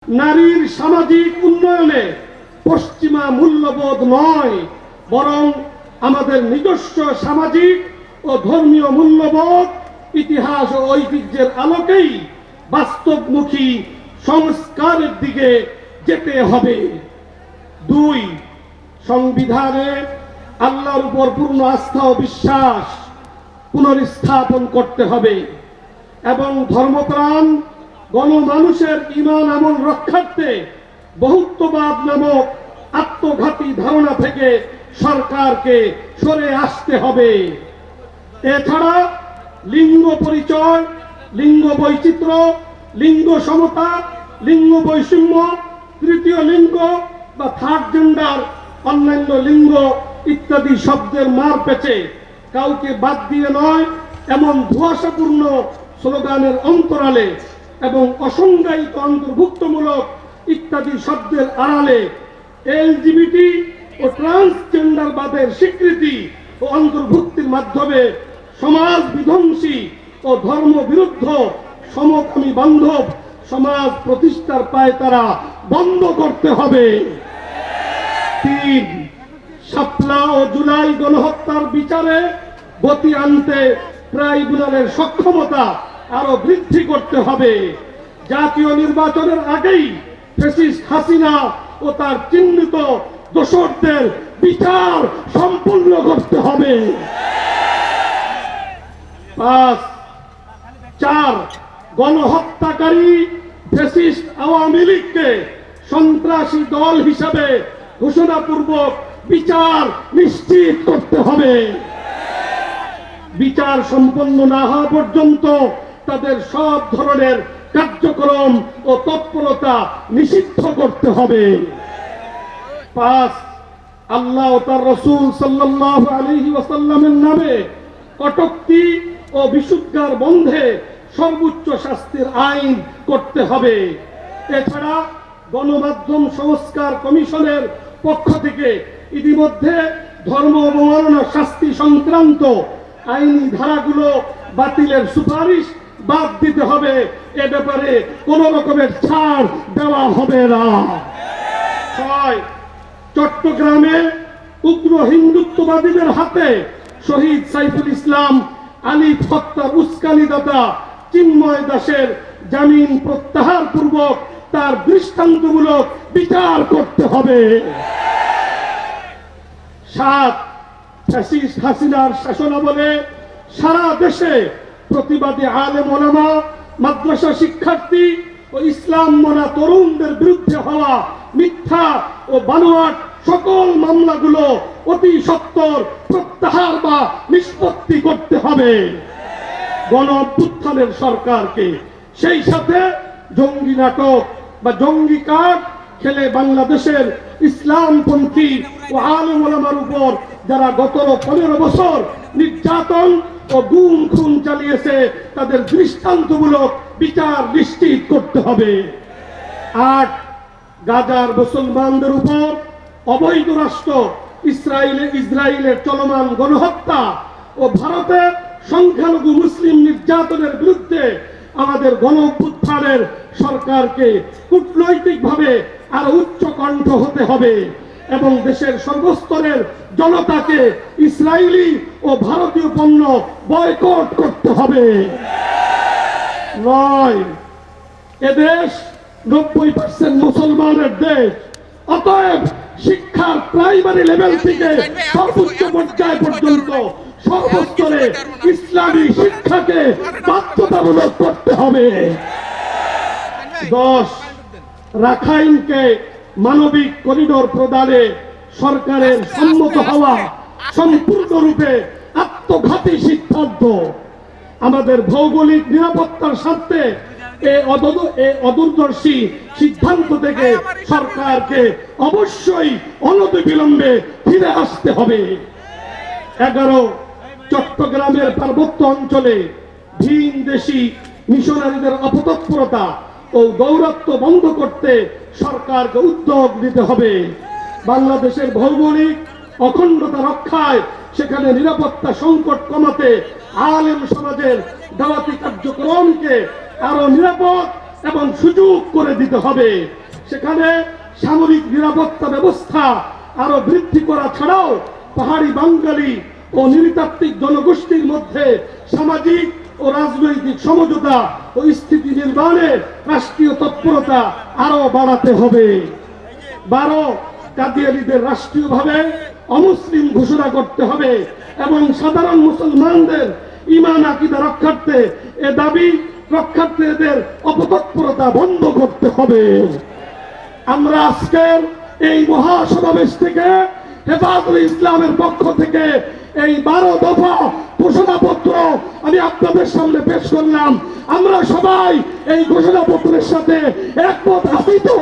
নারীর সামাজিক উন্নয়নে পশ্চিমা মূল্যবোধ নয়, বরং আমাদের নিজস্ব সামাজিক ও ধর্মীয় মূল্যবোধ, ইতিহাস ও ঐতিহ্যের আলোকেই বাস্তবমুখী সংস্কারের দিকে যেতে হবে। 2. সংবিধানে আল্লাহর উপর পূর্ণ আস্থা ও বিশ্বাস পুনর্স্থাপন করতে হবে এবং ধর্মপ্রাণ গণমানুষের ঈমান আমল রক্ষার্থে বহুত্ববাদ নামক আত্মঘাতী ধারণা থেকে সরকারকে সরে আসতে হবে। এছাড়া লিঙ্গ পরিচয়, লিঙ্গ বৈচিত্র্য, লিঙ্গ সমতা, লিঙ্গ বৈষম্য, তৃতীয় লিঙ্গ বা থার্ড জেন্ডার, অন্যান্য লিঙ্গ ইত্যাদি শব্দের মার পেঁচে কাউকে বাদ দিয়ে নয় এমন ধোঁয়াশাপূর্ণ স্লোগানের অন্তরালে এবং অসংজ্ঞায়িত অন্তর্ভুক্তমূলক ইত্যাদি শব্দের আড়ালে এলজিবিটি ও ট্রান্সজেন্ডারবাদের স্বীকৃতি ও অন্তর্ভুক্তির মাধ্যমে সমাজ বিধ্বংসী ও ধর্ম বিরুদ্ধ সমকামী বান্ধব সমাজ প্রতিষ্ঠার পায়তারা বন্ধ করতে হবে। 3. শাপলা ও জুলাই গণহত্যার বিচারে গতি আনতে ট্রাইব্যুনালের সক্ষমতা আরো বৃদ্ধি করতে হবে। জাতীয় নির্বাচনের আগেই ফ্যাসিস্ট হাসিনা ও তার চিহ্নিত দোষরদের বিচার সম্পূর্ণ করতে হবে। 4. গণহত্যাকারী ফ্যাসিস্ট আওয়ামী লীগকে সন্ত্রাসী দল হিসাবে ঘোষণাপূর্বক বিচার নিশ্চিত করতে হবে। বিচার সম্পন্ন না হওয়া পর্যন্ত তাদের সব ধরনের কার্যক্রম ও তৎপরতা নিষিদ্ধ করতে হবে। 5. আল্লাহ ও তার রাসূল সাল্লাল্লাহু আলাইহি ওয়াসাল্লামের নামে কটূক্তি ও বিশুদ্ধার বন্ধে সর্বোচ্চ শাস্তির আইন করতে হবে। এছাড়া গণমাধ্যম সংস্কার কমিশনের পক্ষ থেকে ইতিমধ্যে ধর্ম অবমাননা শাস্তি সংক্রান্ত আইনি ধারাগুলো বাতিলের সুপারিশ বাদ দিতে হবে। এ ব্যাপারে কোন রকমের ছাড় দেওয়া হবে না। 6. চট্টগ্রামে উগ্র হিন্দুত্ববাদীদের হাতে শহীদ সাইফুল ইসলাম আলিফ হত্যার উস্কানিদাতা চিন্ময় দাসের জামিন প্রত্যাহার পূর্বক তার দৃষ্টান্তমূলক বিচার করতে হবে। 7. ফ্যাসিস্ট হাসিনার শাসনামলে সারা দেশে প্রতিবাদী আলেম ওলামা, মাদ্রাসা শিক্ষার্থী ও ইসলাম মনা তরুণদের বিরুদ্ধে হওয়া মিথ্যা ও বানোয়াট সকল মামলাগুলো অতি সত্বর প্রত্যাহার বা নিষ্পত্তি করতে হবে। গণ অভ্যুত্থানের সরকারকে সেই সাথে জঙ্গি নাটক বা জঙ্গি কার্ড খেলে বাংলাদেশের ইসলামপন্থী ও আলেম ওলামার উপর যারা গত 15 বছর নির্যাতন ও গুম খুন চালিয়েছে তাদের দৃষ্টান্তমূলক বিচার নিশ্চিত করতে হবে। 8. গাজার মুসলমানদের উপর অবৈধ রাষ্ট্র ইসরায়েলের চলমান গণহত্যা ও ভারতের সংখ্যালঘু মুসলিম নির্যাতনের বিরুদ্ধে আমাদের গণ অভ্যুত্থানের সরকারকে কূটনৈতিকভাবে আরো উচ্চ কণ্ঠ হতে হবে এবং দেশের সর্বস্তরের জনতাকে ইসরায়েলি ও ভারতীয় পণ্য বয়কট করতে হবে। 9. এদেশ 90% মুসলমানের দেশ, অতএব শিক্ষার প্রাইমারি লেভেল থেকে সর্বোচ্চ পর্যায় পর্যন্ত সর্বস্তরে ইসলামী শিক্ষাকে বাধ্যতামূলক করতে হবে। 10. রাখাইনকে মানবিক করিডোর প্রদানে সরকারের সম্মত হওয়া সম্পূর্ণরূপে আত্মঘাতী সিদ্ধান্ত। আমাদের ভৌগোলিক নিরাপত্তার স্বার্থে এই অদূরদর্শী সিদ্ধান্ত থেকে সরকারকে অবশ্যই অনতিবিলম্বে ফিরে আসতে হবে। 11. চট্টগ্রামের পার্বত্য অঞ্চলে ভিন দেশি মিশনারিদের অপতৎপরতা ও দৌরাত্ম্য বন্ধ করতে সরকারকে উদ্যোগ নিতে হবে। বাংলাদেশের ভৌগোলিক অখণ্ডতা রক্ষায় সেখানে নিরাপত্তা সংকট কমাতে আলেম সমাজের দাওয়াতি কার্যক্রমকে আরো নিরাপদ এবং সুযোগ করে দিতে হবে। সেখানে সামরিক নিরাপত্তা ব্যবস্থা আরো বৃদ্ধি করা ছাড়াও পাহাড়ি বাঙালি ও নৃতাত্ত্বিক জনগোষ্ঠীর মধ্যে সামাজিক ও রাজনৈতিক সমঝোতা ও স্থিতি নির্মাণে রাষ্ট্রীয় তৎপরতা আরো বাড়াতে হবে। 12 কাদিয়ানীদের রাষ্ট্রীয়ভাবে অমুসলিম ঘোষণা করতে হবে এবং সাধারণ মুসলমানদের ঈমান আকীদা রক্ষার্থে এ দাবি রক্ষার্থে এদের অপতৎপরতা বন্ধ করতে হবে। আমরা আজকের এই মহাসমাবেশ থেকে হেফাজতুল ইসলামের পক্ষ থেকে এই 12 দফা ঘোষণাপত্র আমি আপনাদের সামনে পেশ করলাম। আমরা সবাই এই ঘোষণাপত্রের সাথে একমত আছি তো?